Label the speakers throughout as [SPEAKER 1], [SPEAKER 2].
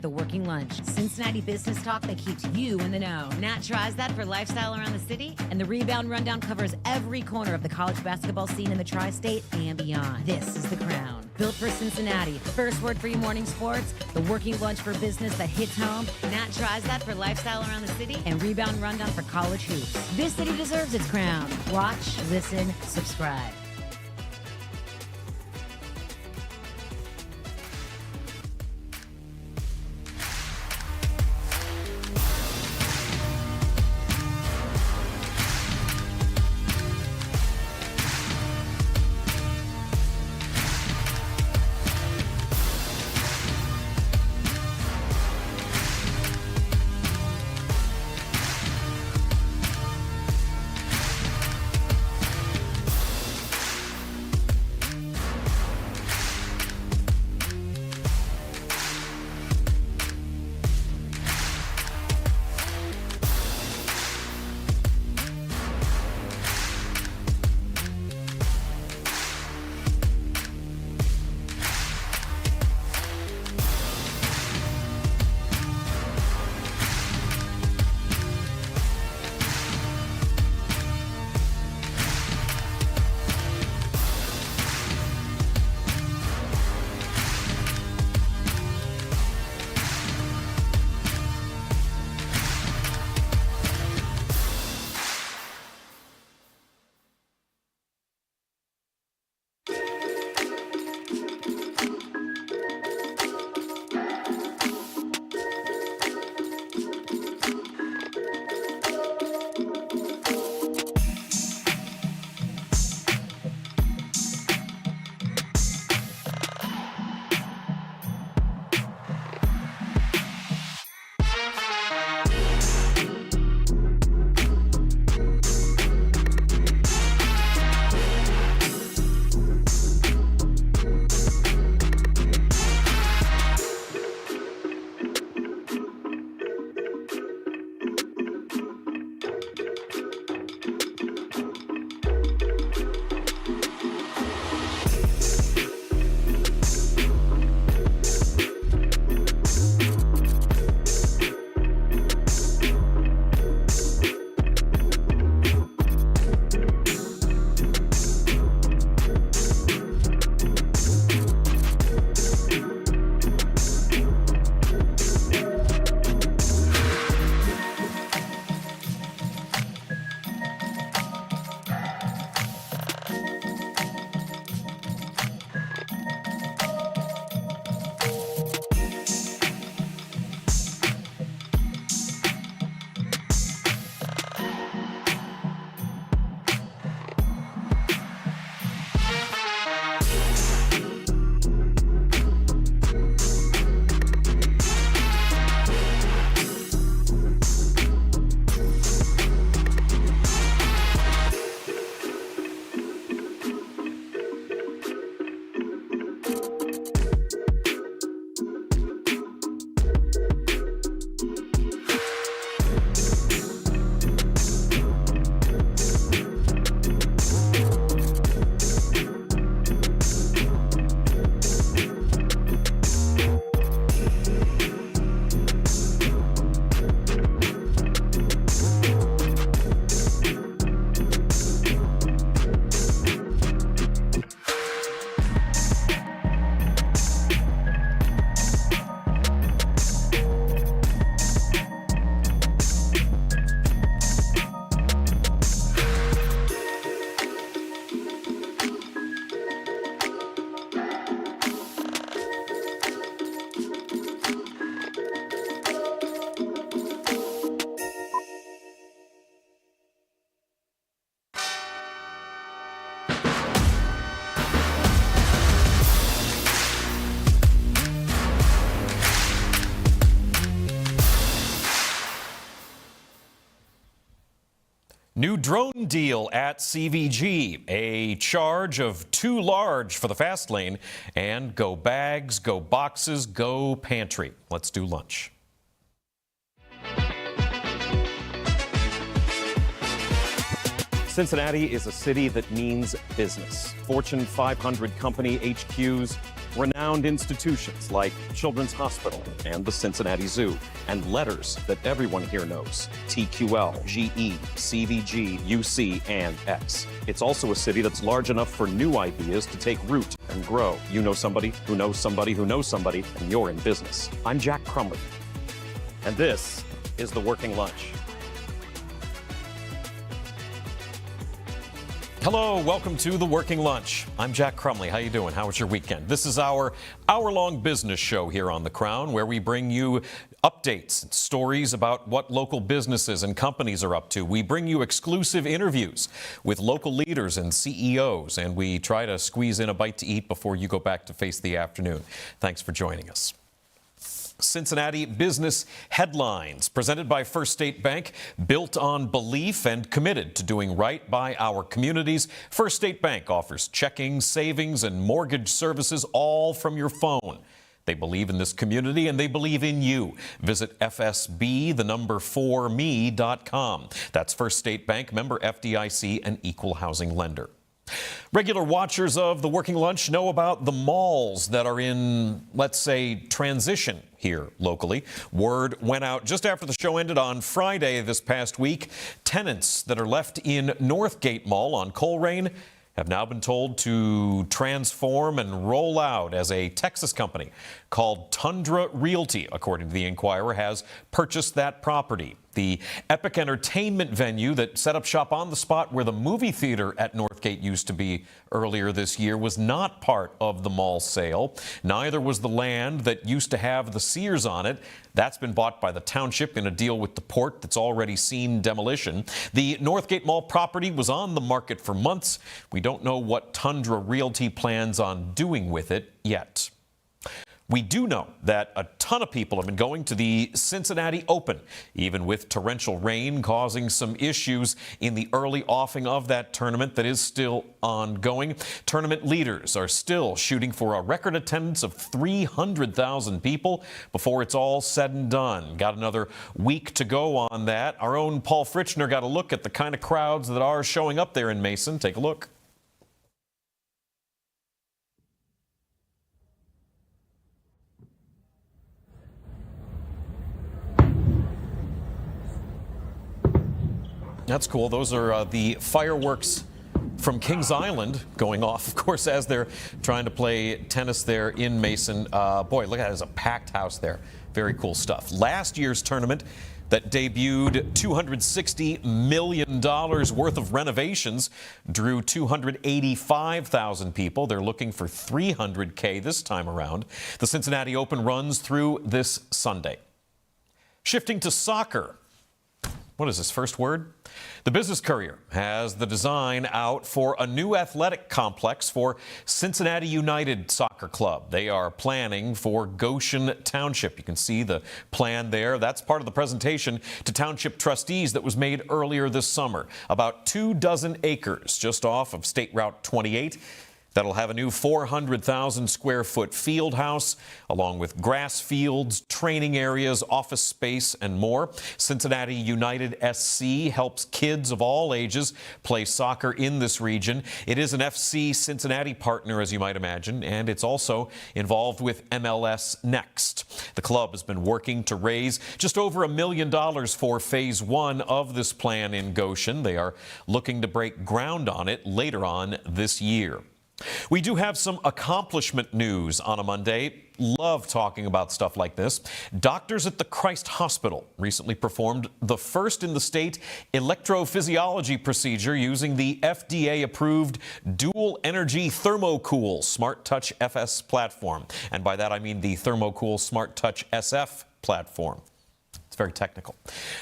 [SPEAKER 1] The Working Lunch, Cincinnati business talk that keeps you in the know. Nat tries that for lifestyle around the city, and the Rebound Rundown covers every corner of the college basketball scene in the tri-state and beyond. This is The Crown, built for Cincinnati. First word for your morning sports, the Working Lunch for business that hits home. Nat tries that for lifestyle around the city, and Rebound Rundown for college hoops. This city deserves its crown. Watch, listen, subscribe.
[SPEAKER 2] New drone deal at CVG, a charge of too large for the fast lane, and go bags, go boxes, go pantry. Let's do lunch. Cincinnati is a city that means business. Fortune 500 company HQs,
[SPEAKER 3] renowned institutions like Children's Hospital and the Cincinnati Zoo, and letters that everyone here knows: TQL, GE, CVG, UC, and X. It's also a city that's large enough for new ideas to take root and grow. You know somebody who knows somebody who knows somebody, and you're in business. I'm Jack Crumley, and this is The Working Lunch.
[SPEAKER 2] Hello, welcome to The Working Lunch. I'm Jack Crumley. How you doing? How was your weekend? This is our hour-long business show here on The Crown, where we bring you updates and stories about what local businesses and companies are up to. We bring you exclusive interviews with local leaders and CEOs, and we try to squeeze in a bite to eat before you go back to face the afternoon. Thanks for joining us. Cincinnati Business Headlines, presented by First State Bank, built on belief and committed to doing right by our communities. First State Bank offers checking, savings, and mortgage services all from your phone. They believe in this community and they believe in you. Visit fsb4me.com. That's First State Bank, member FDIC, an equal housing lender. Regular watchers of The Working Lunch know about the malls that are in, let's say, transition here locally. Word went out just after the show ended on Friday this past week. Tenants that are left in Northgate Mall on Coleraine have now been told to transform and roll out as a Texas company called Tundra Realty, according to the Inquirer, has purchased that property. The Epic Entertainment venue that set up shop on the spot where the movie theater at Northgate used to be earlier this year was not part of the mall sale. Neither was the land that used to have the Sears on it. That's been bought by the township in a deal with the port that's already seen demolition. The Northgate Mall property was on the market for months. We don't know what Tundra Realty plans on doing with it yet. We do know that a ton of people have been going to the Cincinnati Open, even with torrential rain causing some issues in the early offing of that tournament that is still ongoing. Tournament leaders are still shooting for a record attendance of 300,000 people before it's all said and done. Got another week to go on that. Our own Paul Fritchner got a look at the kind of crowds that are showing up there in Mason. Take a look. That's cool. Those are the fireworks from Kings Island going off, of course, as they're trying to play tennis there in Mason. Boy, look at it. There's a packed house there. Very cool stuff. Last year's tournament that debuted $260 million worth of renovations drew 285,000 people. They're looking for 300K this time around. The Cincinnati Open runs through this Sunday. Shifting to soccer. What is this, first word? The Business Courier has the design out for a new athletic complex for Cincinnati United Soccer Club. They are planning for Goshen Township. You can see the plan there. That's part of the presentation to township trustees that was made earlier this summer. About 24 acres just off of State Route 28. That'll have a new 400,000 square foot field house, along with grass fields, training areas, office space, and more. Cincinnati United SC helps kids of all ages play soccer in this region. It is an FC Cincinnati partner, as you might imagine, and it's also involved with MLS Next. The club has been working to raise just over $1 million for phase one of this plan in Goshen. They are looking to break ground on it later on this year. We do have some accomplishment news on a Monday. Love talking about stuff like this. Doctors at the Christ Hospital recently performed the first in the state electrophysiology procedure using the FDA-approved dual energy ThermoCool Smart Touch FS platform. And by that I mean the ThermoCool Smart Touch SF platform. Very technical.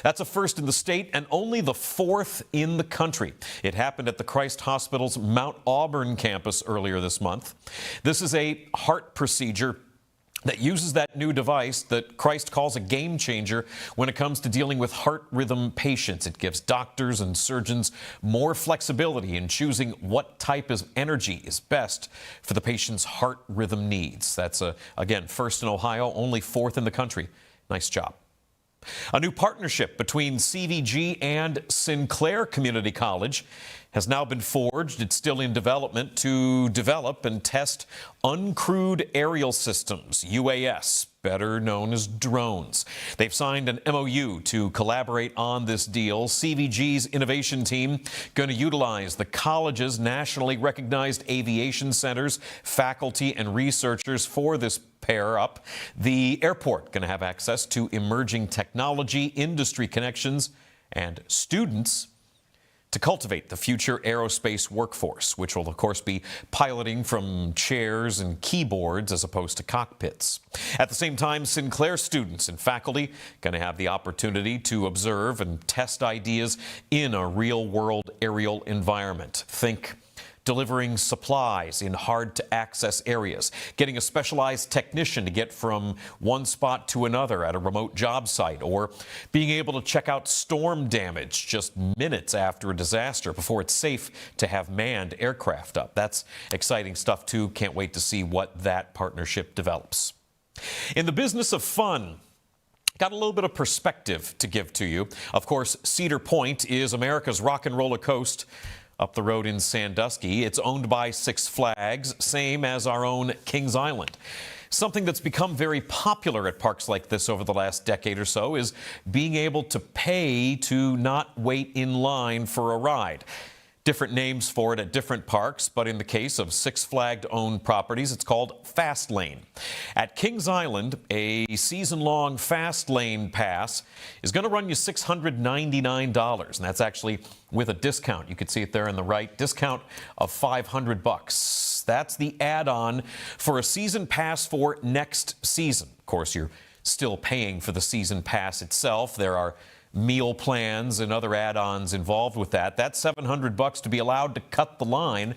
[SPEAKER 2] That's a first in the state and only the fourth in the country. It happened at the Christ Hospital's Mount Auburn campus earlier this month. This is a heart procedure that uses that new device that Christ calls a game changer when it comes to dealing with heart rhythm patients. It gives doctors and surgeons more flexibility in choosing what type of energy is best for the patient's heart rhythm needs. That's, again, first in Ohio, only fourth in the country. Nice job. A new partnership between CVG and Sinclair Community College has now been forged. It's still in development to develop and test uncrewed aerial systems, UAS, better known as drones. They've signed an MOU to collaborate on this deal. CVG's innovation team going to utilize the college's nationally recognized aviation centers, faculty, and researchers for this pair up. The airport going to have access to emerging technology, industry connections, and students to cultivate the future aerospace workforce, which will, of course, be piloting from chairs and keyboards as opposed to cockpits. At the same time, Sinclair students and faculty going to have the opportunity to observe and test ideas in a real-world aerial environment. Think delivering supplies in hard-to-access areas, getting a specialized technician to get from one spot to another at a remote job site, or being able to check out storm damage just minutes after a disaster before it's safe to have manned aircraft up. That's exciting stuff, too. Can't wait to see what that partnership develops. In the business of fun, got a little bit of perspective to give to you. Of course, Cedar Point is America's rock and roller coast. Up the road in Sandusky, it's owned by Six Flags, same as our own Kings Island. Something that's become very popular at parks like this over the last decade or so is being able to pay to not wait in line for a ride. Different names for it at different parks, but in the case of Six Flags-owned properties, it's called Fast Lane. At Kings Island, a season-long Fast Lane pass is going to run you $699, and that's actually with a discount. You can see it there on the right, discount of $500. That's the add-on for a season pass for next season. Of course, you're still paying for the season pass itself. There are meal plans and other add-ons involved with that. That $700 to be allowed to cut the line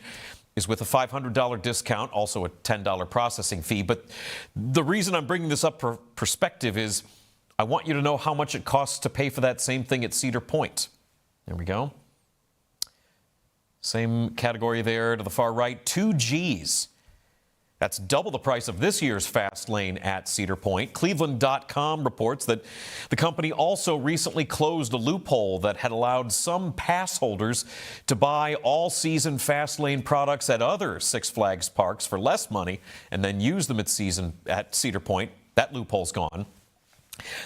[SPEAKER 2] is with a $500 discount, also a $10 processing fee. But the reason I'm bringing this up for perspective is I want you to know how much it costs to pay for that same thing at Cedar Point. There we go. Same category there to the far right, 2 Gs. That's double the price of this year's Fast Lane at Cedar Point. Cleveland.com reports that the company also recently closed a loophole that had allowed some pass holders to buy all-season Fast Lane products at other Six Flags parks for less money and then use them at Cedar Point. That loophole's gone.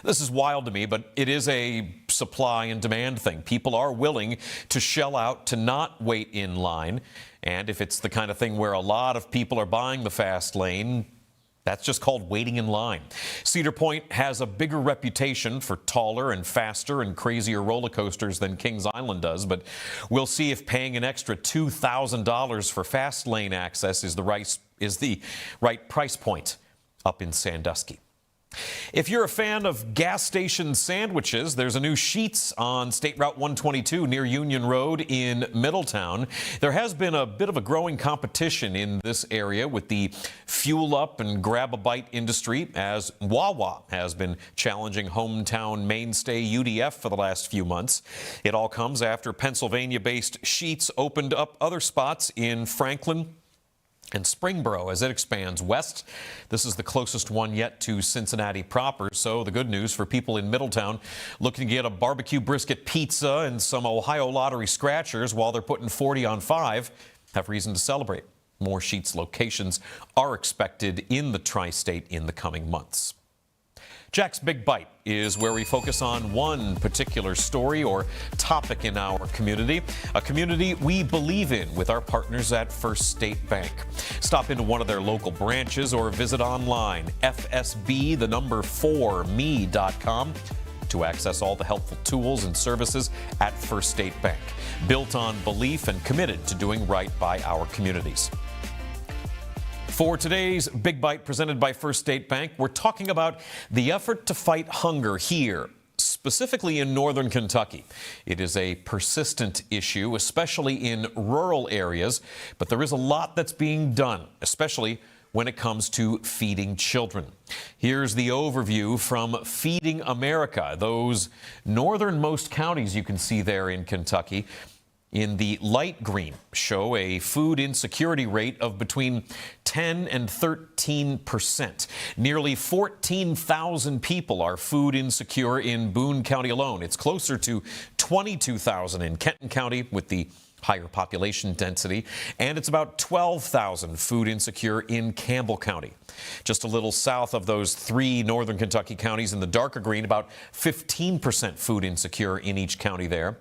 [SPEAKER 2] This is wild to me, but it is a supply and demand thing. People are willing to shell out to not wait in line. And if it's the kind of thing where a lot of people are buying the Fast Lane, that's just called waiting in line. Cedar Point has a bigger reputation for taller and faster and crazier roller coasters than Kings Island does, but we'll see if paying an extra $2,000 for Fast Lane access is the right price point up in Sandusky. If you're a fan of gas station sandwiches, there's a new Sheetz on State Route 122 near Union Road in Middletown. There has been a bit of a growing competition in this area with the fuel up and grab a bite industry, as Wawa has been challenging hometown mainstay UDF for the last few months. It all comes after Pennsylvania-based Sheetz opened up other spots in Franklin and Springboro as it expands west. This is the closest one yet to Cincinnati proper. So the good news for people in Middletown looking to get a barbecue brisket pizza and some Ohio Lottery scratchers while they're putting 40 on 5 have reason to celebrate. More Sheetz locations are expected in the tri-state in the coming months. Jack's Big Bite is where we focus on one particular story or topic in our community, a community we believe in with our partners at First State Bank. Stop into one of their local branches or visit online, fsb4me.com, to access all the helpful tools and services at First State Bank, built on belief and committed to doing right by our communities. For today's Big Bite presented by First State Bank, we're talking about the effort to fight hunger here, specifically in northern Kentucky. It is a persistent issue, especially in rural areas, but there is a lot that's being done, especially when it comes to feeding children. Here's the overview from Feeding America, those northernmost counties you can see there in Kentucky. in the light green show a food insecurity rate of between 10 and 13%. Nearly 14,000 people are food insecure in Boone County alone. It's closer to 22,000 in Kenton County with the higher population density, and it's about 12,000 food insecure in Campbell County. Just a little south of those three northern Kentucky counties in the darker green, about 15% food insecure in each county there.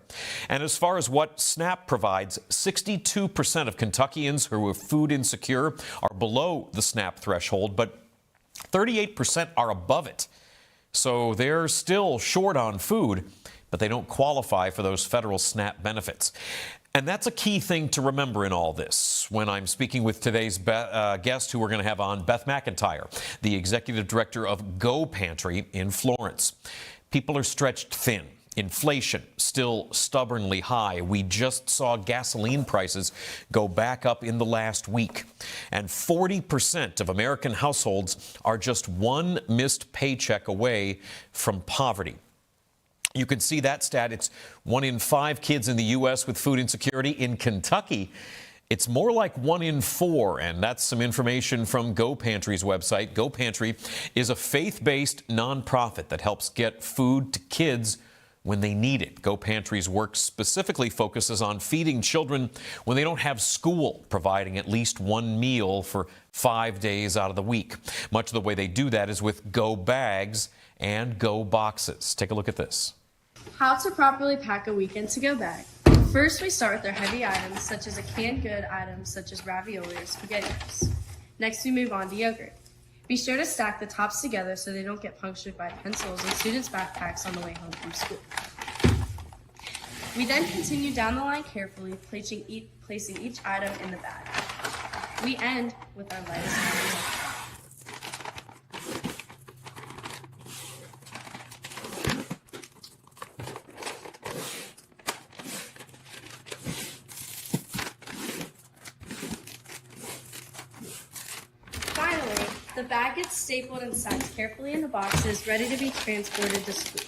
[SPEAKER 2] And as far as what SNAP provides, 62% of Kentuckians who are food insecure are below the SNAP threshold, but 38% are above it. So they're still short on food, but they don't qualify for those federal SNAP benefits. And that's a key thing to remember in all this when I'm speaking with today's guest who we're going to have on, Beth McIntyre, the executive director of Go Pantry in Florence. People are stretched thin. Inflation still stubbornly high. We just saw gasoline prices go back up in the last week. And 40% of American households are just one missed paycheck away from poverty. You can see that stat. It's 1 in 5 kids in the U.S. with food insecurity. In Kentucky, it's more like 1 in 4, and that's some information from Go Pantry's website. Go Pantry is a faith-based nonprofit that helps get food to kids when they need it. Go Pantry's work specifically focuses on feeding children when they don't have school, providing at least one meal for 5 days out of the week. Much of the way they do that is with Go bags and Go boxes. Take a look at this.
[SPEAKER 4] How to properly pack a weekend to-go bag. First, we start with our heavy items, such as a canned good items such as ravioli or spaghettios. Next, we move on to yogurt. Be sure to stack the tops together so they don't get punctured by pencils and students' backpacks on the way home from school. We then continue down the line carefully, placing each item in the bag. We end with our lightest items. Finally, the bag gets stapled and stacked carefully in the boxes, ready to be transported to school.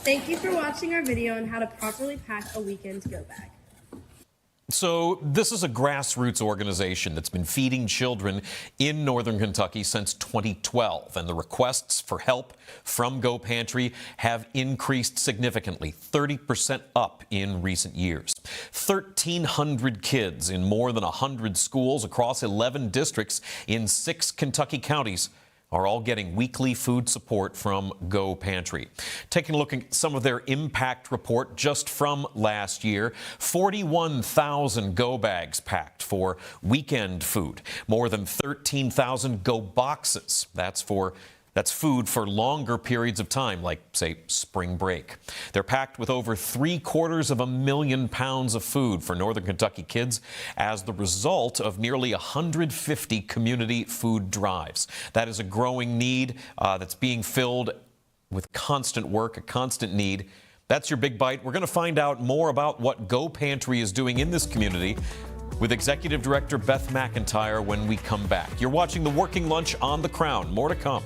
[SPEAKER 4] Thank you for watching our video on how to properly pack a weekend to-go bag.
[SPEAKER 2] So this is a grassroots organization that's been feeding children in northern Kentucky since 2012, and the requests for help from Go Pantry have increased significantly, 30% up in recent years. 1,300 kids in more than 100 schools across 11 districts in 6 Kentucky counties are all getting weekly food support from Go Pantry. Taking a look at some of their impact report just from last year, 41,000 Go bags packed for weekend food, more than 13,000 Go boxes. That's food for longer periods of time, like, say, spring break. They're packed with over 750,000 pounds of food for northern Kentucky kids as the result of nearly 150 community food drives. That is a growing need that's being filled with constant work, a constant need. That's your Big Bite. We're going to find out more about what Go Pantry is doing in this community with Executive Director Beth McIntyre when we come back. You're watching The Working Lunch on The Crown. More to come.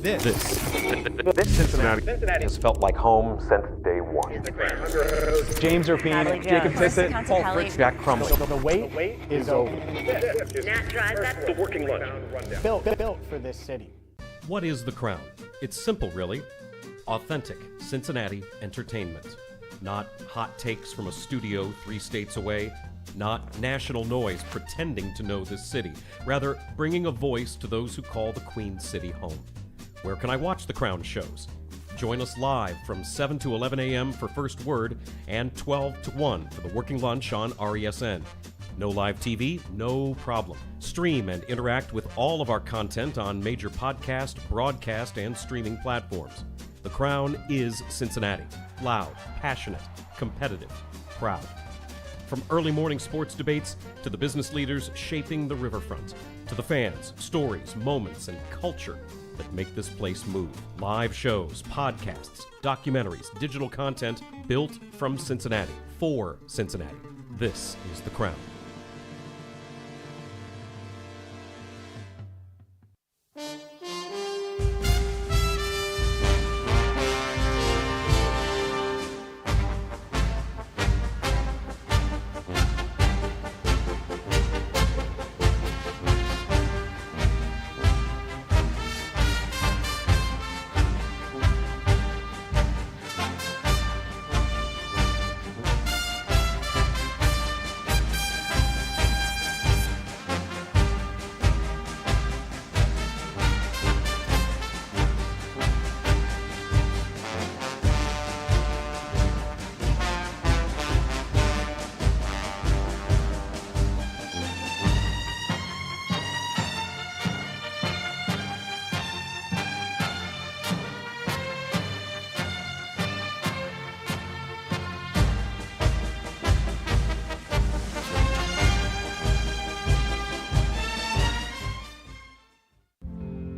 [SPEAKER 3] This Cincinnati has felt like home since day one.
[SPEAKER 5] James Erpine, Jacob Tissett, Paul Fritz,
[SPEAKER 3] Jack Crumley.
[SPEAKER 5] The wait is over.
[SPEAKER 6] The Working Lunch.
[SPEAKER 5] Built for this city.
[SPEAKER 7] What is The Crown? It's simple, really. Authentic Cincinnati entertainment. Not hot takes from a studio 3 states away. Not national noise pretending to know this city. Rather, bringing a voice to those who call the Queen City home. Where can I watch The Crown shows? Join us live from 7 to 11 a.m. for First Word and 12 to 1 for The Working Lunch on RESN. No live TV? No problem. Stream and interact with all of our content on major podcast, broadcast, and streaming platforms. The Crown is Cincinnati. Loud, passionate, competitive, proud. From early morning sports debates to the business leaders shaping the riverfront, to the fans, stories, moments, and culture that make this place move. Live shows, podcasts, documentaries, digital content built from Cincinnati, for Cincinnati. This is The Crown.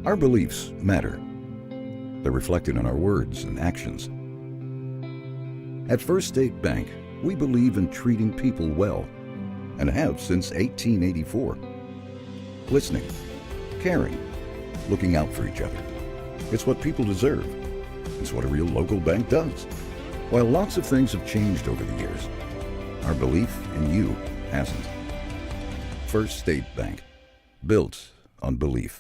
[SPEAKER 8] Our beliefs matter. They're reflected in our words and actions. At First State Bank, we believe in treating people well, and have since 1884. Listening, caring, looking out for each other. It's what people deserve. It's what a real local bank does. While lots of things have changed over the years, our belief in you hasn't. First State Bank, built on belief.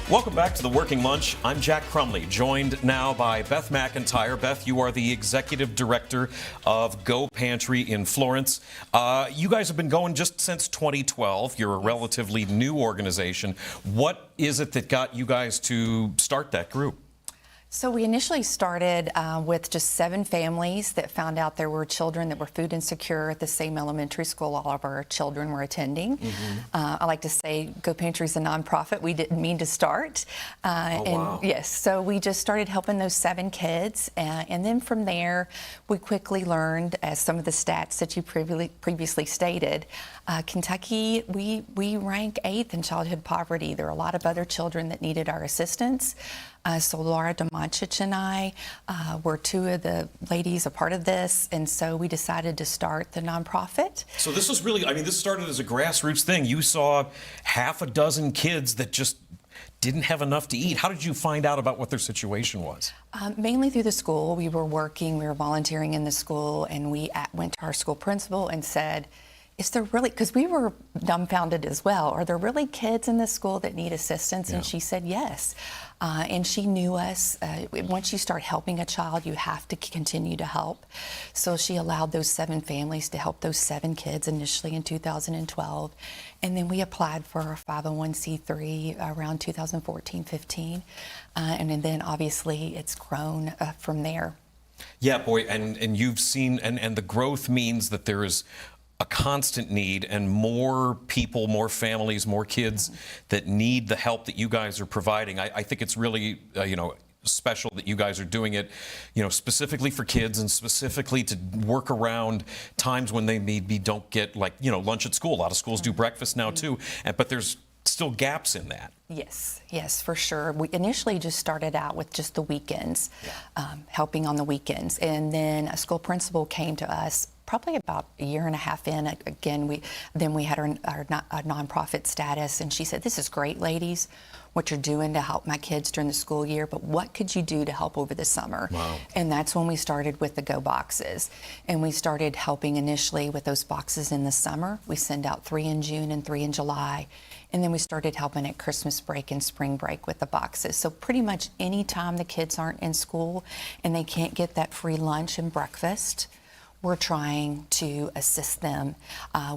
[SPEAKER 2] Welcome back to the Working Lunch. I'm Jack Crumley, joined now by Beth McIntyre. Beth, you are the executive director of Go Pantry in Florence. You guys have been going just since 2012. You're a relatively new organization. What is it that got you guys to start that group?
[SPEAKER 9] So we initially started with just 7 families that found out there were children that were food insecure at the same elementary school all of our children were attending. I like to say Go Pantry is a nonprofit. We didn't mean to start.
[SPEAKER 2] Wow.
[SPEAKER 9] Yes, so we just started helping those 7 kids. And then from there, we quickly learned, as some of the stats that you previously stated, Kentucky, we rank 8th in childhood poverty. There are a lot of other children that needed our assistance. So Laura Domanchich and I were 2 of the ladies a part of this, and so we decided to start the nonprofit.
[SPEAKER 2] So this was really, this started as a grassroots thing. You saw half a dozen kids that just didn't have enough to eat. How did you find out about what their situation was?
[SPEAKER 9] Mainly through the school. We were volunteering in the school, and we went to our school principal and said, is there really, because we were dumbfounded as well, are there really kids in this school that need assistance?
[SPEAKER 2] Yeah.
[SPEAKER 9] And she said yes. And she knew us. Once you start helping a child, you have to continue to help. So she allowed those 7 families to help those 7 kids initially in 2012. And then we applied for our 501c3 around 2014-15. And then obviously it's grown from there.
[SPEAKER 2] Yeah, boy, and you've seen, and the growth means that there is a constant need, and more people, more families, more kids that need the help that you guys are providing. I think it's really, special that you guys are doing it, specifically for kids and specifically to work around times when they maybe don't get lunch at school. A lot of schools do breakfast now too, but there's still gaps in that.
[SPEAKER 9] Yes, for sure. We initially just started out with just the weekends, helping on the weekends. And then a school principal came to us probably about a year and a half in. Again, we had our nonprofit status, and she said, "This is great, ladies, what you're doing to help my kids during the school year, but what could you do to help over the summer?"
[SPEAKER 2] Wow.
[SPEAKER 9] And that's when we started with the Go Boxes. And we started helping initially with those boxes in the summer. We send out 3 in June and 3 in July. And then we started helping at Christmas break and spring break with the boxes. So pretty much any time the kids aren't in school and they can't get that free lunch and breakfast, we're trying to assist them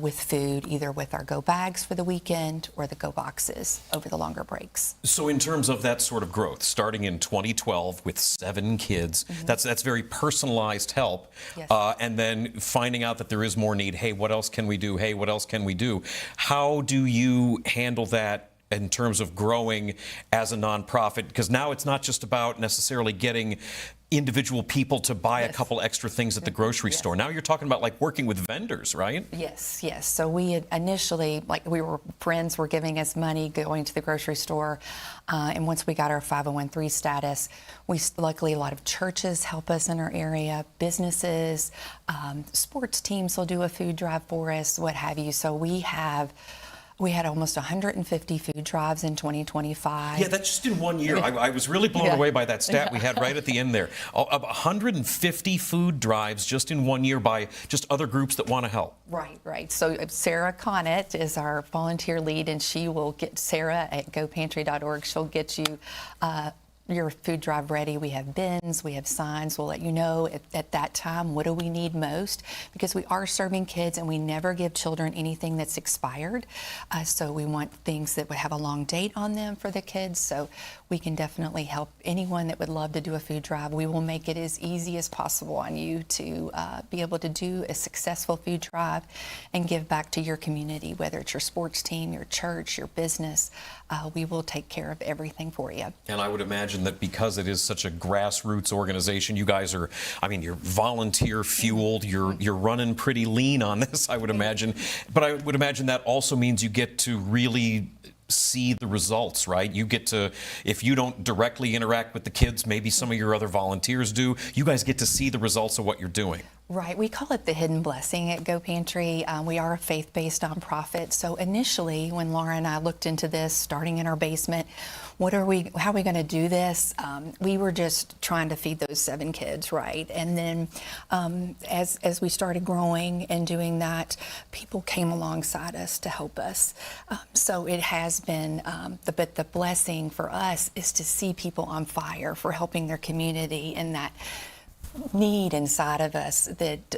[SPEAKER 9] with food, either with our Go Bags for the weekend or the Go Boxes over the longer breaks.
[SPEAKER 2] So in terms of that sort of growth, starting in 2012 with 7 kids, that's very personalized help.
[SPEAKER 9] Yes.
[SPEAKER 2] And then finding out that there is more need. Hey, what else can we do? Hey, what else can we do? How do you handle that in terms of growing as a nonprofit? Because now it's not just about necessarily getting individual people to buy a couple extra things at the grocery store. Now you're talking about working with vendors, right?
[SPEAKER 9] Yes. So we had initially, we were friends were giving us money going to the grocery store. And once we got our 501(c)(3) status, luckily a lot of churches help us in our area, businesses, sports teams will do a food drive for us, what have you. So we had almost 150 food drives in 2025.
[SPEAKER 2] Yeah, that's just in one year. I was really blown away by that stat we had right at the end there. 150 food drives just in one year by just other groups that want to help.
[SPEAKER 9] Right. So Sarah Connett is our volunteer lead, and she will get Sarah at gopantry.org. She'll get you your food drive ready. We have bins, we have signs. We'll let you know at that time what do we need most, because we are serving kids and we never give children anything that's expired. So we want things that would have a long date on them for the kids. So we can definitely help anyone that would love to do a food drive. We will make it as easy as possible on you to be able to do a successful food drive and give back to your community, whether it's your sports team, your church, your business. We will take care of everything for you.
[SPEAKER 2] And I would imagine that because it is such a grassroots organization, you guys are, you're volunteer fueled, you're running pretty lean on this, I would imagine. But I would imagine that also means you get to really see the results, right? You get to, if you don't directly interact with the kids, maybe some of your other volunteers do, you guys get to see the results of what you're doing.
[SPEAKER 9] Right. We call it the hidden blessing at Go Pantry. We are a faith-based nonprofit. So initially, when Laura and I looked into this, starting in our basement, how are we going to do this? We were just trying to feed those 7 kids, right? And then as we started growing and doing that, people came alongside us to help us. So it has been, but the blessing for us is to see people on fire for helping their community, and that need inside of us that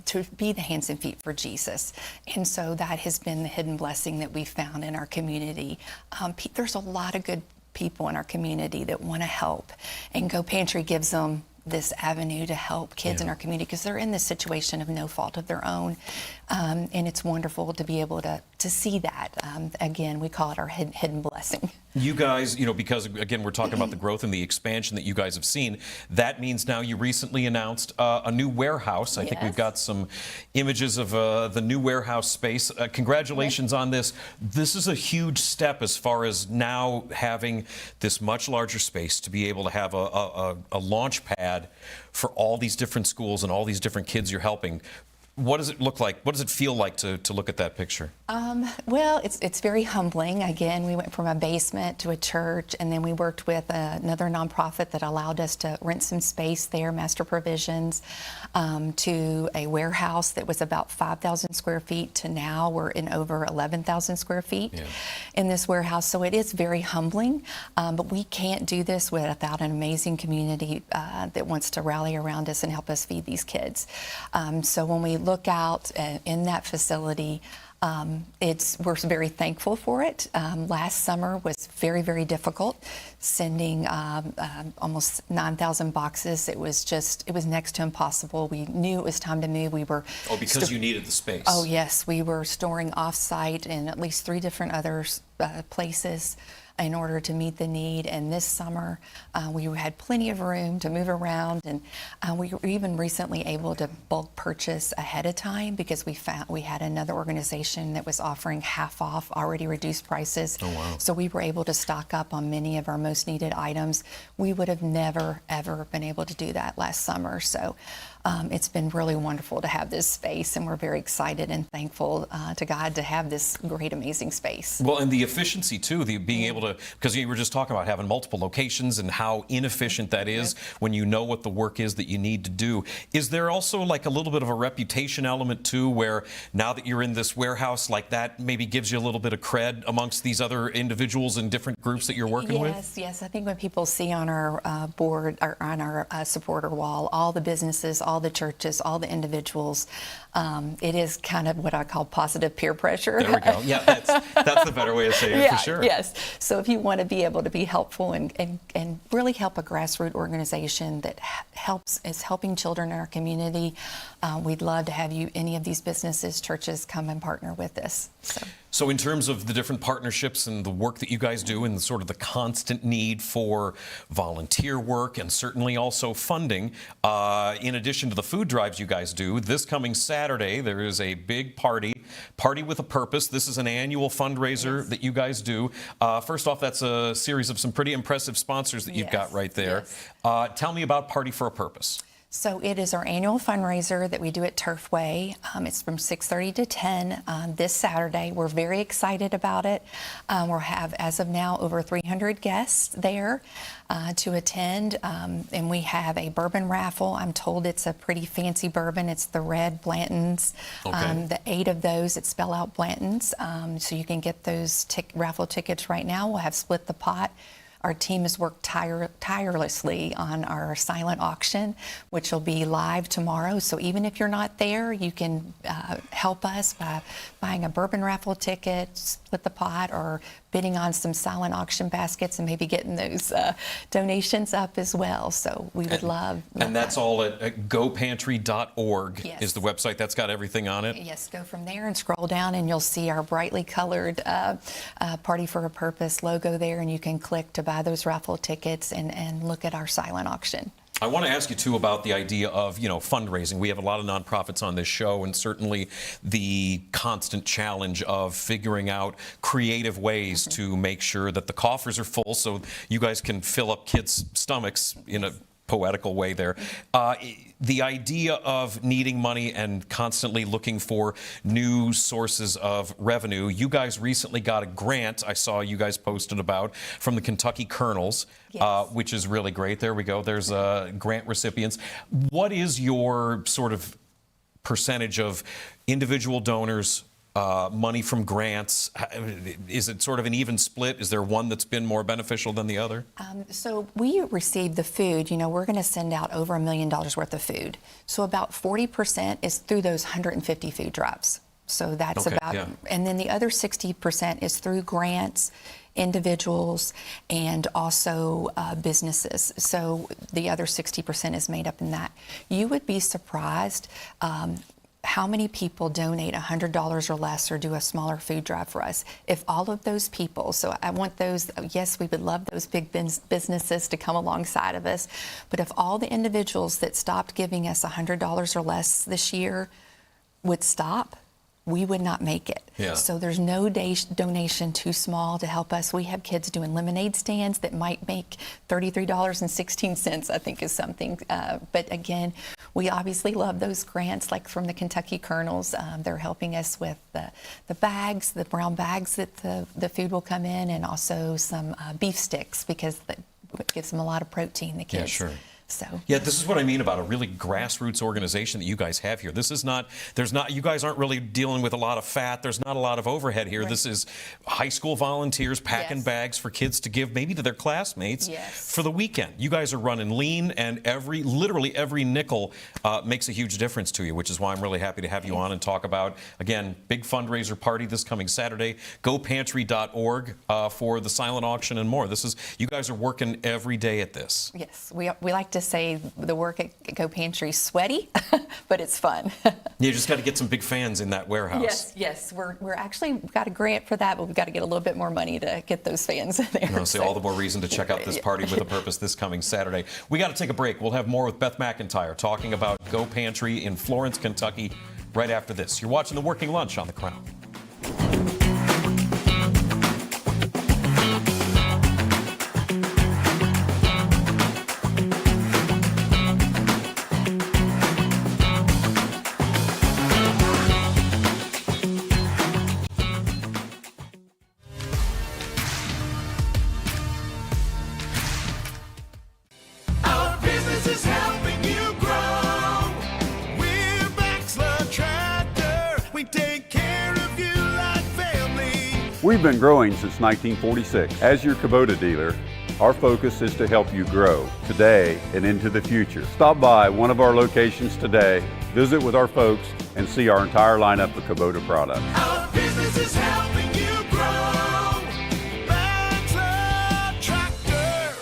[SPEAKER 9] to be the hands and feet for Jesus. And so that has been the hidden blessing that we found in our community. There's a lot of good people in our community that want to help, and Go Pantry gives them this avenue to help kids in our community because they're in this situation of no fault of their own. And it's wonderful to be able to see that. Again, we call it our hidden blessing.
[SPEAKER 2] You guys, because again, we're talking about the growth and the expansion that you guys have seen. That means now you recently announced a new warehouse. I think we've got some images of the new warehouse space. Congratulations on this. This is a huge step as far as now having this much larger space to be able to have a launch pad for all these different schools and all these different kids you're helping. What does it look like? What does it feel like to look at that picture?
[SPEAKER 9] Well, it's very humbling. Again, we went from a basement to a church, and then we worked with another nonprofit that allowed us to rent some space there, Master Provisions, to a warehouse that was about 5,000 square feet to now we're in over 11,000 square feet in this warehouse. So it is very humbling, but we can't do this without an amazing community that wants to rally around us and help us feed these kids. So when we look out in that facility, We're very thankful for it. Last summer was very, very difficult, sending almost 9,000 boxes. It was next to impossible. We knew it was time to move. We were
[SPEAKER 2] because you needed the space.
[SPEAKER 9] Oh yes, we were storing off-site in at least 3 different other places in order to meet the need. And this summer, we had plenty of room to move around, and we were even recently able to bulk purchase ahead of time because we had another organization that was offering half off, already reduced prices.
[SPEAKER 2] Oh, wow.
[SPEAKER 9] So we were able to stock up on many of our most needed items. We would have never, ever been able to do that last summer. So it's been really wonderful to have this space, and we're very excited and thankful to God to have this great, amazing space.
[SPEAKER 2] Well, and the efficiency too, the being able to, because you were just talking about having multiple locations and how inefficient that is when you know what the work is that you need to do. Is there also like a little bit of a reputation element too, where now that you're in this warehouse, like that maybe gives you a little bit of cred amongst these other individuals and different groups that you're working with?
[SPEAKER 9] Yes. I think when people see on our board or on our supporter wall, all the businesses, all the churches, all the individuals, it is kind of what I call positive peer pressure.
[SPEAKER 2] There we go. Yeah, that's the better way of saying it, for sure.
[SPEAKER 9] Yes. So if you want to be able to be helpful and really help a grassroots organization that is helping children in our community, we'd love to have any of these businesses, churches come and partner with us.
[SPEAKER 2] So in terms of the different partnerships and the work that you guys do and sort of the constant need for volunteer work and certainly also funding, in addition to the food drives you guys do, this coming Saturday there is a big party with a purpose. This is an annual fundraiser that you guys do. First off, that's a series of some pretty impressive sponsors that you've got right there. Tell me about Party for a Purpose.
[SPEAKER 9] So it is our annual fundraiser that we do at Turfway. It's from 6:30 to 10 this Saturday. We're very excited about it. We'll have, as of now, over 300 guests there to attend. And we have a bourbon raffle. I'm told it's a pretty fancy bourbon. It's the red Blanton's. The 8 of those that spell out Blanton's. So you can get those raffle tickets right now. We'll have Split the Pot. Our team has worked tirelessly on our silent auction, which will be live tomorrow. So even if you're not there, you can help us by buying a bourbon raffle ticket, Split the Pot, or bidding on some silent auction baskets and maybe getting those donations up as well. So we would love
[SPEAKER 2] And that's all at gopantry.org is the website. That's got everything on it.
[SPEAKER 9] Yes, go from there and scroll down and you'll see our brightly colored Party for a Purpose logo there, and you can click to buy those raffle tickets and look at our silent auction.
[SPEAKER 2] I want to ask you, too, about the idea of, fundraising. We have a lot of nonprofits on this show, and certainly the constant challenge of figuring out creative ways to make sure that the coffers are full so you guys can fill up kids' stomachs in a poetical way there. The idea of needing money and constantly looking for new sources of revenue. You guys recently got a grant, I saw you guys posted about, from the Kentucky Colonels, which is really great. There we go. There's grant recipients. What is your sort of percentage of individual donors, money from grants? Is it sort of an even split? Is there one that's been more beneficial than the other?
[SPEAKER 9] So we receive the food. We're going to send out over $1 million worth of food. So about 40% is through those 150 food drives. So that's and then the other 60% is through grants, individuals, and also businesses. So the other 60% is made up in that. You would be surprised how many people donate $100 or less or do a smaller food drive for us. If all of those people, so I want those, yes, we would love those big businesses to come alongside of us, but if all the individuals that stopped giving us $100 or less this year would stop, we would not make it. So there's no donation too small to help us. We have kids doing lemonade stands that might make $33.16, I think is something. But again, we obviously love those grants, like from the Kentucky Colonels. They're helping us with the bags, the brown bags that the food will come in, and also some beef sticks because it gives them a lot of protein, the kids. So
[SPEAKER 2] Yeah, this is what I mean about a really grassroots organization that you guys have here. This is not, you guys aren't really dealing with a lot of fat. There's not a lot of overhead here. This is high school volunteers packing bags for kids to give maybe to their classmates for the weekend. You guys are running lean, and literally every nickel makes a huge difference to you, which is why I'm really happy to have you on and talk about, again, big fundraiser party this coming Saturday. GoPantry.org for the silent auction and more. You guys are working every day at this.
[SPEAKER 9] Yes, we like to say the work at Go Pantry is sweaty, but it's fun.
[SPEAKER 2] You just got to get some big fans in that warehouse.
[SPEAKER 9] Yes, we're actually got a grant for that, but we've got to get a little bit more money to get those fans in there.
[SPEAKER 2] So all the more reason to check out this Party with a Purpose this coming Saturday. We got to take a break. We'll have more with Beth McIntyre talking about Go Pantry in Florence, Kentucky, right after this. You're watching The Working Lunch on The Crown.
[SPEAKER 10] We've been growing since 1946. As your Kubota dealer, our focus is to help you grow today and into the future. Stop by one of our locations today, visit with our folks, and see our entire lineup of Kubota products.
[SPEAKER 11] Our business is helping you grow. Bachelor Tractor.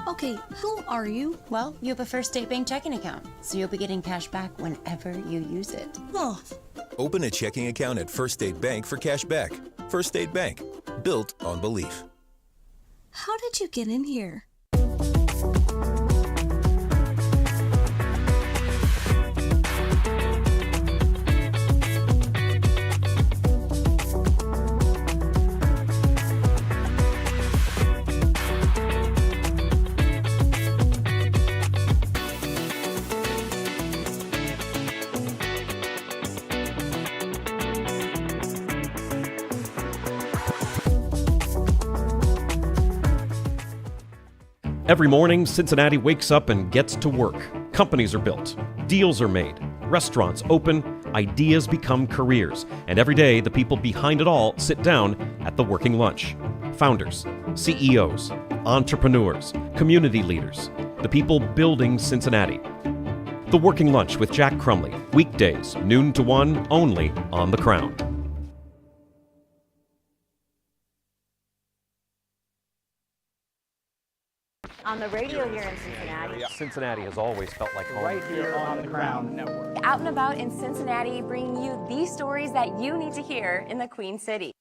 [SPEAKER 12] Okay, who are you? Well, you have a First State Bank checking account, so you'll be getting cash back whenever you use it. Oh.
[SPEAKER 13] Open a checking account at First State Bank for cash back. First State Bank, built on belief.
[SPEAKER 12] How did you get in here?
[SPEAKER 7] Every morning, Cincinnati wakes up and gets to work. Companies are built, deals are made, restaurants open, ideas become careers, and every day the people behind it all sit down at the working lunch. Founders, CEOs, entrepreneurs, community leaders, the people building Cincinnati. The Working Lunch with Jack Crumley, weekdays, noon to 1, only on The Crown.
[SPEAKER 14] On the radio here in Cincinnati.
[SPEAKER 7] Cincinnati has always felt like home.
[SPEAKER 5] Right here on the Crown Network.
[SPEAKER 14] Out and about in Cincinnati, bringing you these stories that you need to hear in the Queen City.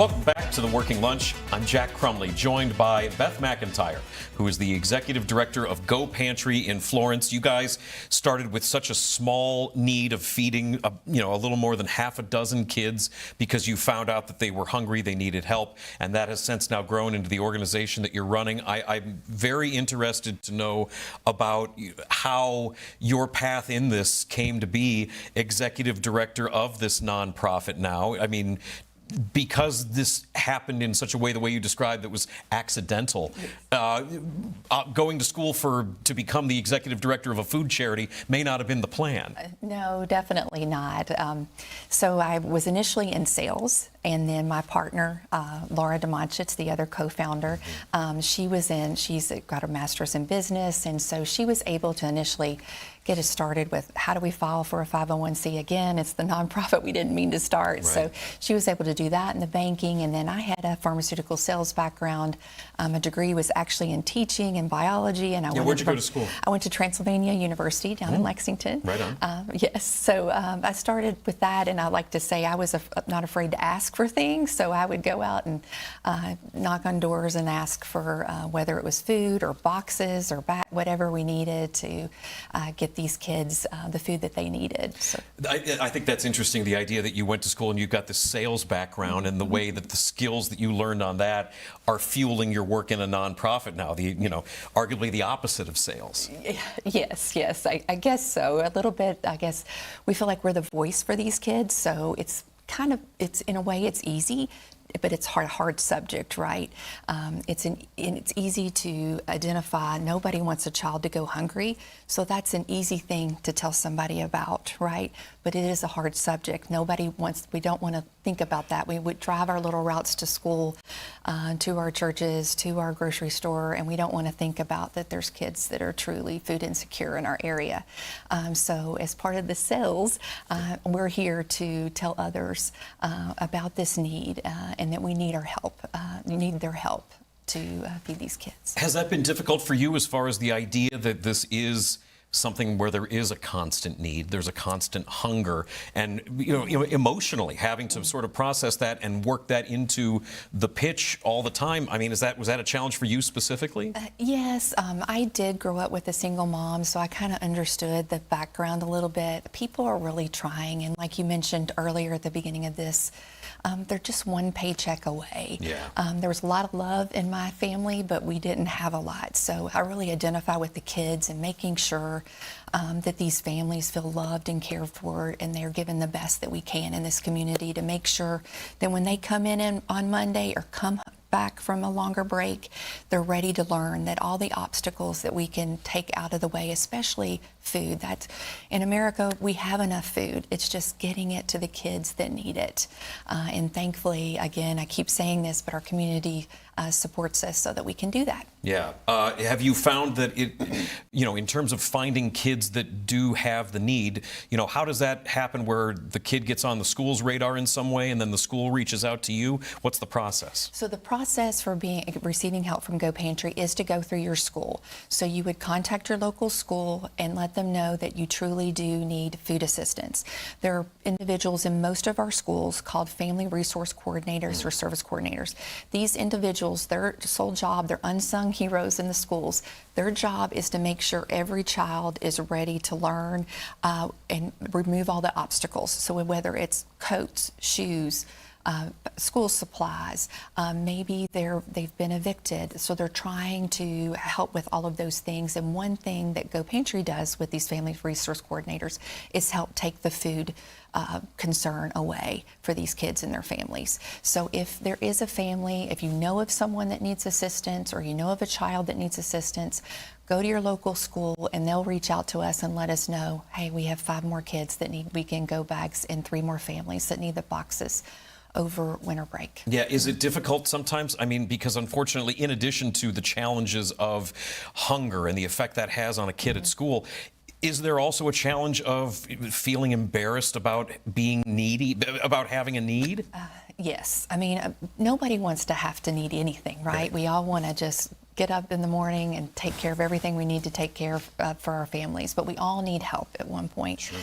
[SPEAKER 2] Welcome back to the Working Lunch. I'm Jack Crumley, joined by Beth McIntyre, who is the executive director of Go Pantry in Florence. You guys started with such a small need of feeding, a little more than half a dozen kids because you found out that they were hungry, they needed help, and that has since now grown into the organization that you're running. I'm very interested to know about how your path in this came to be executive director of this nonprofit now. I mean, because this happened in such a way, the way you described, that was accidental. Going to school to become the executive director of a food charity may not have been the plan.
[SPEAKER 9] No, definitely not. So I was initially in sales, and then my partner, Laura DeMonchitz, the other co-founder, she's got her master's in business, and so she was able to initially get us started with how do we file for a 501c. Again, it's the nonprofit we didn't mean to start. Right. So she was able to do that in the banking, and then I had a pharmaceutical sales background. A degree was actually in teaching and biology. And
[SPEAKER 2] where'd you go to school?
[SPEAKER 9] I went to Transylvania University down in Lexington.
[SPEAKER 2] Right on.
[SPEAKER 9] Yes, so I started with that, and I like to say I was not afraid to ask for things, so I would go out and knock on doors and ask for whether it was food or boxes or whatever we needed to get these kids the food that they needed. So.
[SPEAKER 2] I think that's interesting, the idea that you went to school and you've got this sales background, and the way that the skills that you learned on that are fueling your work in a nonprofit now, arguably the opposite of sales.
[SPEAKER 9] Yes, I guess so. A little bit, I guess we feel like we're the voice for these kids, so it's in a way it's easy, but it's a hard subject, right? It's easy to identify. Nobody wants a child to go hungry, so that's an easy thing to tell somebody about, right? But it is a hard subject. We don't want to think about that. We would drive our little routes to school, to our churches, to our grocery store, and we don't want to think about that there's kids that are truly food insecure in our area. So as part of the sales, we're here to tell others about this need, and that we need their help to feed these kids.
[SPEAKER 2] Has that been difficult for you, as far as the idea that this is something where there is a constant need, there's a constant hunger, and emotionally having to sort of process that and work that into the pitch all the time? I mean, was that a challenge for you specifically?
[SPEAKER 9] Yes, I did grow up with a single mom, so I kind of understood the background a little bit. People are really trying, and like you mentioned earlier at the beginning of this, they're just one paycheck away.
[SPEAKER 2] Yeah.
[SPEAKER 9] There was a lot of love in my family, but we didn't have a lot. So I really identify with the kids and making sure that these families feel loved and cared for, and they're given the best that we can in this community, to make sure that when they come in on Monday or come back from a longer break, they're ready to learn that all the obstacles that we can take out of the way, especially food. That in America, we have enough food. It's just getting it to the kids that need it. And thankfully, again, I keep saying this, but our community supports us so that we can do that.
[SPEAKER 2] Yeah. Have you found that in terms of finding kids that do have the need, how does that happen, where the kid gets on the school's radar in some way and then the school reaches out to you? What's the process?
[SPEAKER 9] So the process for receiving help from Go Pantry is to go through your school. So you would contact your local school and let them know that you truly do need food assistance. There are individuals in most of our schools called family resource coordinators or service coordinators. These individuals, their sole job, they're unsung heroes in the schools. Their job is to make sure every child is ready to learn and remove all the obstacles. So whether it's coats, shoes, school supplies, maybe they've been evicted, so they're trying to help with all of those things. And one thing that Go Pantry does with these family resource coordinators is help take the food concern away for these kids and their families. So if there is a family, if you know of someone that needs assistance, or you know of a child that needs assistance, go to your local school and they'll reach out to us and let us know, hey, we have 5 more kids that need weekend go bags and 3 more families that need the boxes over winter break.
[SPEAKER 2] Yeah, is it difficult sometimes? I mean, because unfortunately, in addition to the challenges of hunger and the effect that has on a kid at school, is there also a challenge of feeling embarrassed about being needy, about having a need?
[SPEAKER 9] Yes. I mean, nobody wants to have to need anything, right? We all want to just get up in the morning and take care of everything we need to take care of for our families, but we all need help at one point.
[SPEAKER 2] Sure.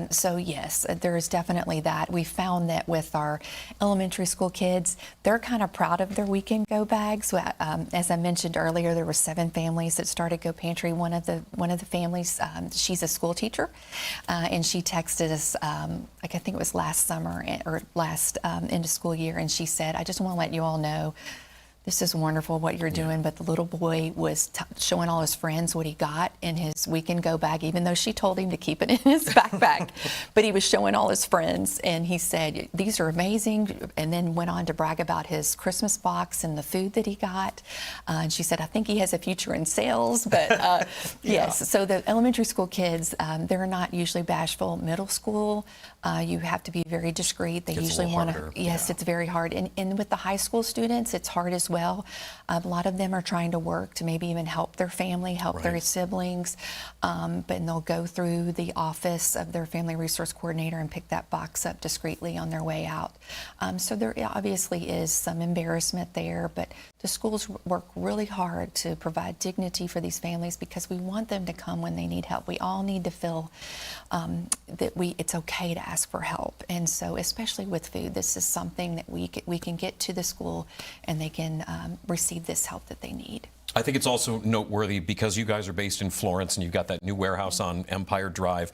[SPEAKER 9] So yes, there is definitely that. We found that with our elementary school kids, they're kind of proud of their weekend go bags. As I mentioned earlier, there were 7 families that started Go Pantry. One of the families, she's a school teacher, and she texted us, I think it was last summer or last end of school year, and she said, "I just want to let you all know, this is wonderful what you're doing," but the little boy was showing all his friends what he got in his weekend go bag, even though she told him to keep it in his backpack. But he was showing all his friends, and he said, "These are amazing," and then went on to brag about his Christmas box and the food that he got. And she said, "I think he has a future in sales." But yes, so the elementary school kids, they're not usually bashful. Middle school, you have to be very discreet. They usually want to, yes, it's very hard. And with the high school students, it's hard as well. A lot of them are trying to work to maybe even help their family, help their siblings, but they'll go through the office of their family resource coordinator and pick that box up discreetly on their way out. So there obviously is some embarrassment there, but the schools work really hard to provide dignity for these families because we want them to come when they need help. We all need to feel that it's okay to ask for help. And so especially with food, this is something that we can get to the school and they can receive this help that they need.
[SPEAKER 2] I think it's also noteworthy because you guys are based in Florence and you've got that new warehouse on Empire Drive.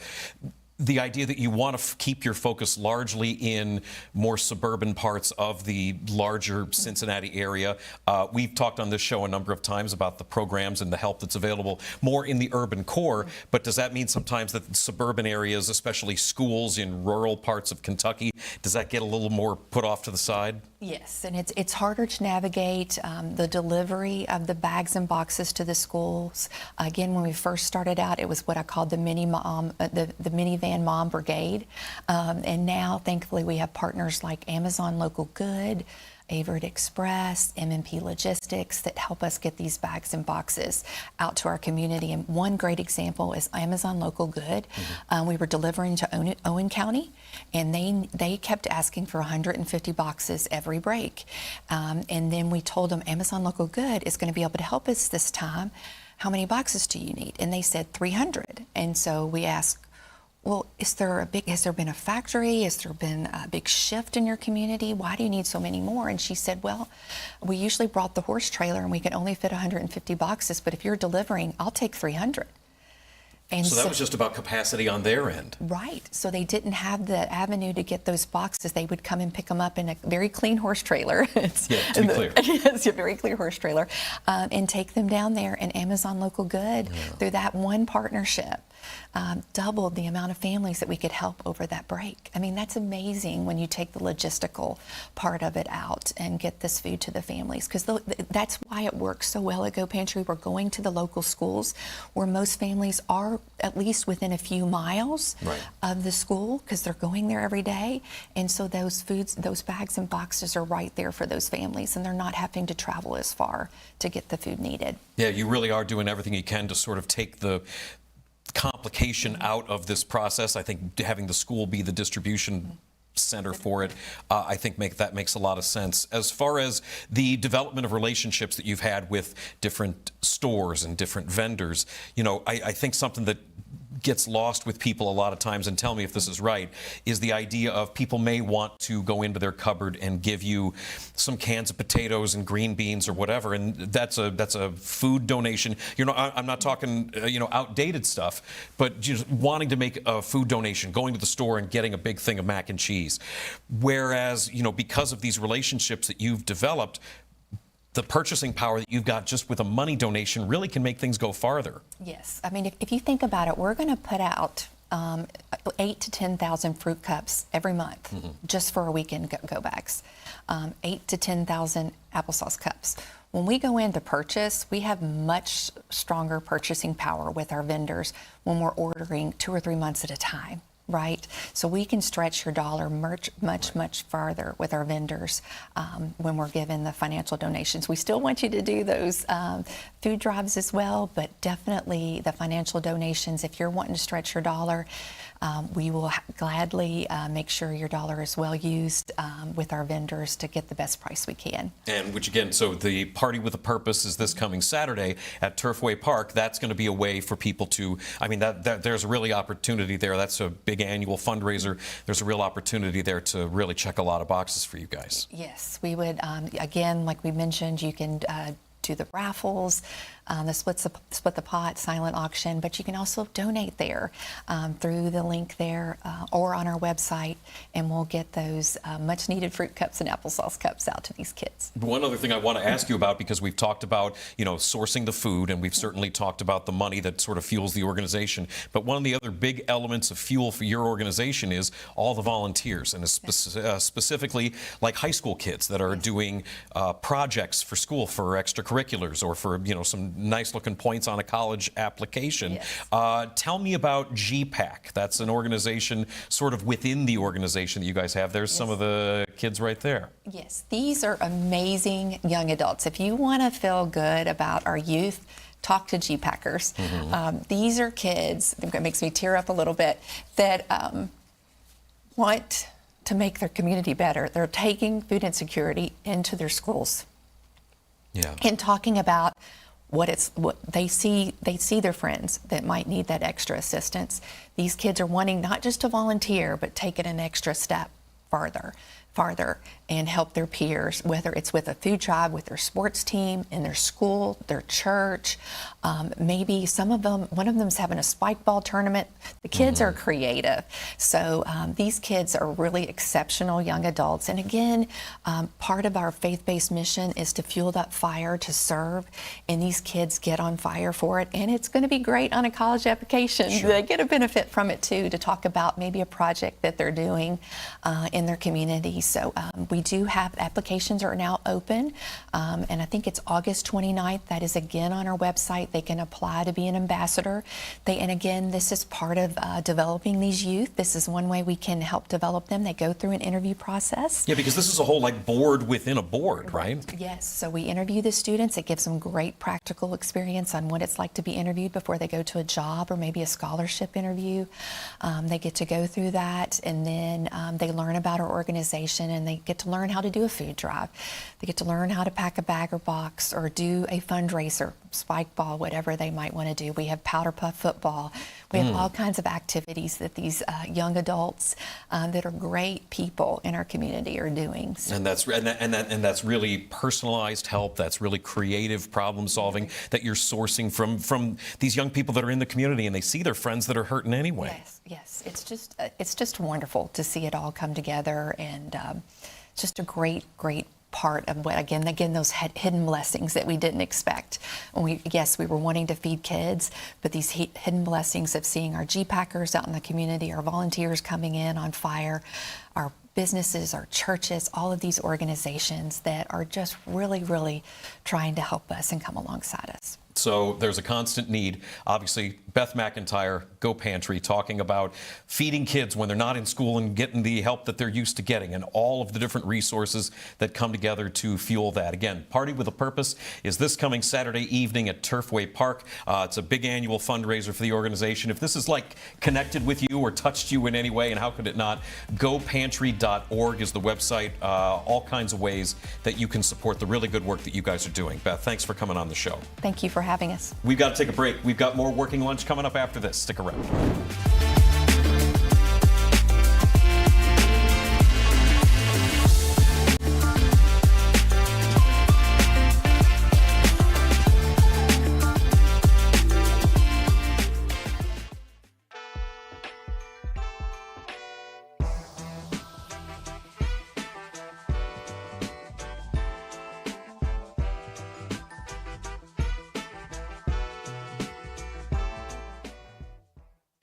[SPEAKER 2] The idea that you want to keep your focus largely in more suburban parts of the larger Cincinnati area. We've talked on this show a number of times about the programs and the help that's available more in the urban core, but does that mean sometimes that suburban areas, especially schools in rural parts of Kentucky, does that get a little more put off to the side?
[SPEAKER 9] Yes, and it's harder to navigate the delivery of the bags and boxes to the schools. Again, when we first started out, it was what I called the minivan mom brigade, and now thankfully we have partners like Amazon Local Good, Avert Express, M&P Logistics that help us get these bags and boxes out to our community. And one great example is Amazon Local Good. We were delivering to Owen County, and they kept asking for 150 boxes every break. And then we told them Amazon Local Good is going to be able to help us this time. How many boxes do you need? And they said 300. And so we asked, well, has there been a factory? Has there been a big shift in your community? Why do you need so many more? And she said, well, we usually brought the horse trailer and we could only fit 150 boxes, but if you're delivering, I'll take 300. And
[SPEAKER 2] so that was just about capacity on their end.
[SPEAKER 9] Right. So they didn't have the avenue to get those boxes. They would come and pick them up in a very clean horse trailer.
[SPEAKER 2] To be clear.
[SPEAKER 9] Yes, a very clear horse trailer. And take them down there. And Amazon Local Good, through that one partnership, doubled the amount of families that we could help over that break. I mean, that's amazing when you take the logistical part of it out and get this food to the families, because that's why it works so well at Go Pantry. We're going to the local schools where most families are at least within a few miles of the school because they're going there every day. And so those bags and boxes are right there for those families, and they're not having to travel as far to get the food needed.
[SPEAKER 2] Yeah, you really are doing everything you can to sort of take the complication out of this process. I think having the school be the distribution center for it, I think that makes a lot of sense. As far as the development of relationships that you've had with different stores and different vendors, I think something that gets lost with people a lot of times, and tell me if this is right, is the idea of people may want to go into their cupboard and give you some cans of potatoes and green beans or whatever, and that's a food donation. I'm not talking outdated stuff, but just wanting to make a food donation, going to the store and getting a big thing of mac and cheese. Whereas, because of these relationships that you've developed, the purchasing power that you've got just with a money donation really can make things go farther.
[SPEAKER 9] Yes. I mean, if you think about it, we're going to put out 8,000 to 10,000 fruit cups every month just for our weekend go bags. 8,000 to 10,000 applesauce cups. When we go in to purchase, we have much stronger purchasing power with our vendors when we're ordering 2 or 3 months at a time. right? So we can stretch your dollar much farther with our vendors when we're given the financial donations. We still want you to do those food drives as well, but definitely the financial donations. If you're wanting to stretch your dollar, we will gladly make sure your dollar is well used with our vendors to get the best price we can.
[SPEAKER 2] And which again, so the Party with a Purpose is this coming Saturday at Turfway Park. That's going to be a way for people to, I mean, there's a really opportunity there. That's a big annual fundraiser. There's a real opportunity there to really check a lot of boxes for you guys.
[SPEAKER 9] Yes, we would, again, like we mentioned, you can do the raffles, the split the pot silent auction, but you can also donate there through the link there or on our website, and we'll get those much needed fruit cups and applesauce cups out to these kids.
[SPEAKER 2] One other thing I want to ask you about, because we've talked about, you know, sourcing the food, and we've certainly talked about the money that sort of fuels the organization, but one of the other big elements of fuel for your organization is all the volunteers, and specifically like high school kids that are doing projects for school for extracurriculars or for, you know, some nice looking points on a college application. Yes. Tell me about GPAC. That's an organization sort of within the organization that you guys have. There's some of the kids right there.
[SPEAKER 9] Yes, these are amazing young adults. If you want to feel good about our youth, talk to GPACers. Mm-hmm. These are kids, it makes me tear up a little bit, that want to make their community better. They're taking food insecurity into their schools.
[SPEAKER 2] Yeah.
[SPEAKER 9] And talking about what they see their friends that might need that extra assistance. These kids are wanting not just to volunteer, but take it an extra step farther and help their peers, whether it's with a food drive, with their sports team, in their school, their church. Maybe one of them's having a spike ball tournament. The kids are creative. So these kids are really exceptional young adults. And again, part of our faith-based mission is to fuel that fire to serve. And these kids get on fire for it. And it's going to be great on a college application. Sure. They get a benefit from it too, to talk about maybe a project that they're doing in their community. So we do have applications are now open, and I think it's August 29th. That is again on our website. They can apply to be an ambassador. And again, this is part of developing these youth. This is one way we can help develop them. They go through an interview process.
[SPEAKER 2] Yeah, because this is a whole like board within a board, right?
[SPEAKER 9] Yes. So we interview the students. It gives them great practical experience on what it's like to be interviewed before they go to a job or maybe a scholarship interview. They get to go through that, and then they learn about our organization, and they get to learn how to do a food drive. They get to learn how to pack a bag or box or do a fundraiser, spike ball, whatever they might want to do. We have powder puff football. We have all kinds of activities that these young adults that are great people in our community are doing. So.
[SPEAKER 2] And that's really personalized help. That's really creative problem solving that you're sourcing from these young people that are in the community, and they see their friends that are hurting anyway.
[SPEAKER 9] Yes. It's just wonderful to see it all come together, and just a great part of what, again, those hidden blessings that we didn't expect. We were wanting to feed kids, but these hidden blessings of seeing our GPACers out in the community, our volunteers coming in on fire, our businesses, our churches, all of these organizations that are just really trying to help us and come alongside us.
[SPEAKER 2] So there's a constant need. Obviously, Beth McIntyre, Go Pantry, talking about feeding kids when they're not in school and getting the help that they're used to getting, and all of the different resources that come together to fuel that. Again, Party with a Purpose is this coming Saturday evening at Turfway Park. It's a big annual fundraiser for the organization. If this is like connected with you or touched you in any way, and how could it not, gopantry.org is the website. All kinds of ways that you can support the really good work that you guys are doing. Beth, thanks for coming on the show.
[SPEAKER 9] Thank you for having us.
[SPEAKER 2] We've got to take a break. We've got more Working Lunch coming up after this. Stick around.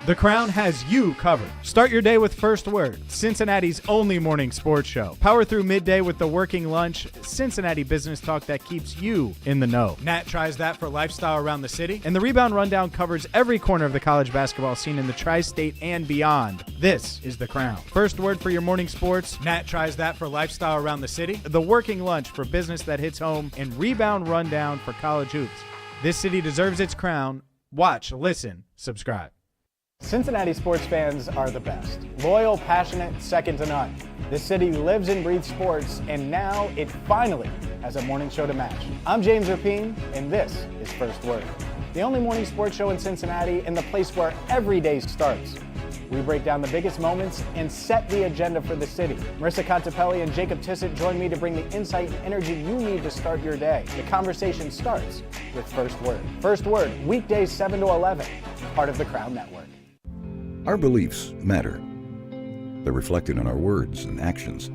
[SPEAKER 5] The Crown has you covered. Start your day with First Word, Cincinnati's only morning sports show. Power through midday with the Working Lunch, Cincinnati business talk that keeps you in the know. Nat tries that for lifestyle around the city, and the Rebound Rundown covers every corner of the college basketball scene in the tri-state and beyond. This is The Crown. First Word for your morning sports, Nat tries that for lifestyle around the city, the Working Lunch for business that hits home, and Rebound Rundown for college hoops. This city deserves its crown. Watch, listen, subscribe.
[SPEAKER 15] Cincinnati sports fans are the best. Loyal, passionate, second to none. This city lives and breathes sports, and now it finally has a morning show to match. I'm James Rapine, and this is First Word, the only morning sports show in Cincinnati and the place where every day starts. We break down the biggest moments and set the agenda for the city. Marissa Contepelli and Jacob Tissett join me to bring the insight and energy you need to start your day. The conversation starts with First Word. First Word, weekdays 7 to 11, part of the Crown Network.
[SPEAKER 8] Our beliefs matter. They're reflected in our words and actions.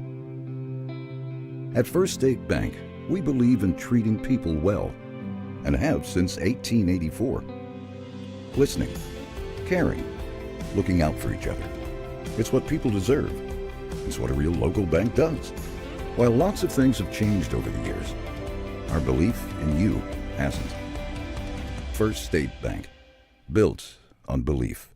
[SPEAKER 8] At First State Bank, we believe in treating people well, and have since 1884. Listening, caring, looking out for each other. It's what people deserve. It's what a real local bank does. While lots of things have changed over the years, our belief in you hasn't. First State Bank, built on belief.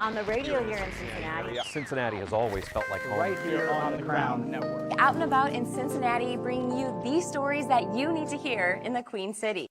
[SPEAKER 16] On the radio here in Cincinnati.
[SPEAKER 7] Cincinnati has always felt like home.
[SPEAKER 15] Right here on the Crown Network.
[SPEAKER 14] Out and about in Cincinnati, bringing you the stories that you need to hear in the Queen City.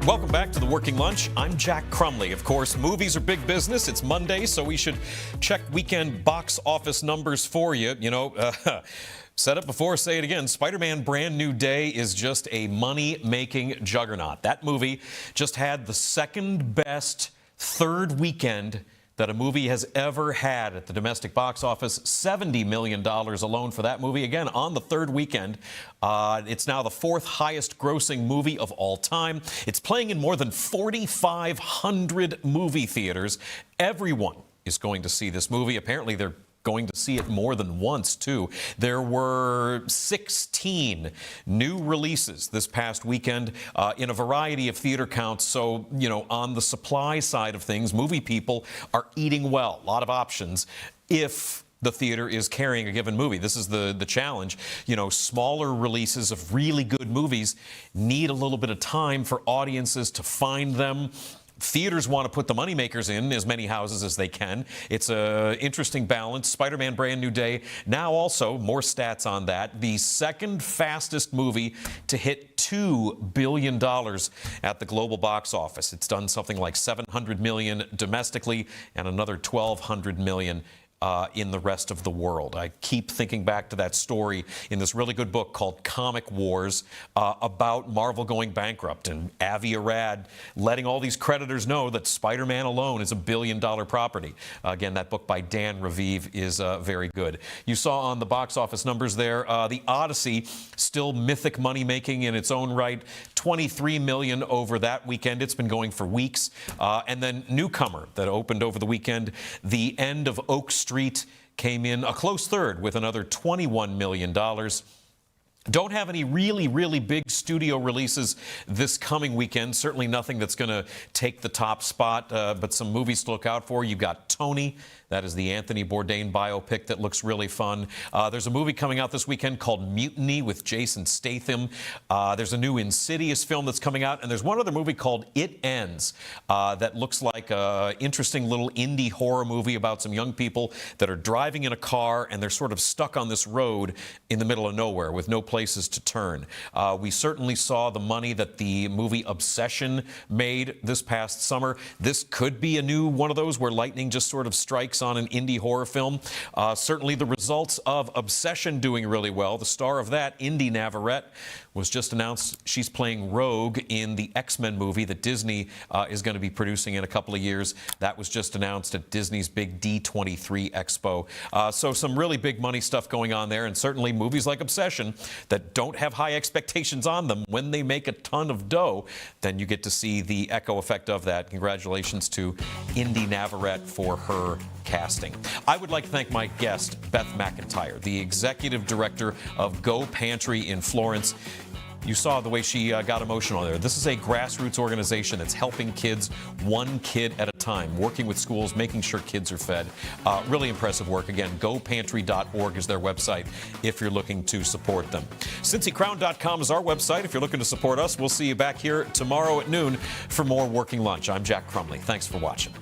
[SPEAKER 2] Welcome back to the Working Lunch. I'm Jack Crumley. Of course, movies are big business. It's Monday, so we should check weekend box office numbers for you. You know, said it before, say it again. Spider-Man Brand New Day is just a money-making juggernaut. That movie just had the second best third weekend that a movie has ever had at the domestic box office. $70 million alone for that movie. Again, on the third weekend. It's now the fourth highest grossing movie of all time. It's playing in more than 4,500 movie theaters. Everyone is going to see this movie. Apparently, they're going to see it more than once, too. There were 16 new releases this past weekend in a variety of theater counts. So, you know, on the supply side of things, movie people are eating well. A lot of options if the theater is carrying a given movie. This is the challenge. You know, smaller releases of really good movies need a little bit of time for audiences to find them. Theaters want to put the moneymakers in as many houses as they can. It's an interesting balance. Spider-Man Brand New Day, now also, more stats on that, the second fastest movie to hit $2 billion at the global box office. It's done something like $700 million domestically and another $1,200 million in the rest of the world. I keep thinking back to that story in this really good book called Comic Wars about Marvel going bankrupt and Avi Arad letting all these creditors know that Spider-Man alone is $1 billion property. Again, that book by Dan Raviv is very good. You saw on the box office numbers there, The Odyssey, still mythic money making in its own right, $23 million over that weekend. It's been going for weeks. And then Newcomer that opened over the weekend, The End of Oak Street, came in a close third with another $21 million. Don't have any really big studio releases this coming weekend. Certainly nothing that's going to take the top spot, but some movies to look out for. You've got Tony. That is the Anthony Bourdain biopic that looks really fun. There's a movie coming out this weekend called Mutiny with Jason Statham. There's a new Insidious film that's coming out, and there's one other movie called It Ends that looks like an interesting little indie horror movie about some young people that are driving in a car, and they're sort of stuck on this road in the middle of nowhere with no places to turn. We certainly saw the money that the movie Obsession made this past summer. This could be a new one of those where lightning just sort of strikes on an indie horror film. Certainly the results of Obsession doing really well. The star of that, Indy Navarrete, was just announced she's playing Rogue in the X-Men movie that Disney is going to be producing in a couple of years. That was just announced at Disney's big D23 Expo. So some really big money stuff going on there, and certainly movies like Obsession that don't have high expectations on them, when they make a ton of dough, then you get to see the echo effect of that. Congratulations to Indy Navarrete for her casting. I would like to thank my guest, Beth McIntyre, the executive director of Go Pantry in Florence. You saw the way she got emotional there. This is a grassroots organization that's helping kids one kid at a time, working with schools, making sure kids are fed. Really impressive work. Again, gopantry.org is their website if you're looking to support them. CincyCrown.com is our website if you're looking to support us. We'll see you back here tomorrow at noon for more Working Lunch. I'm Jack Crumley. Thanks for watching.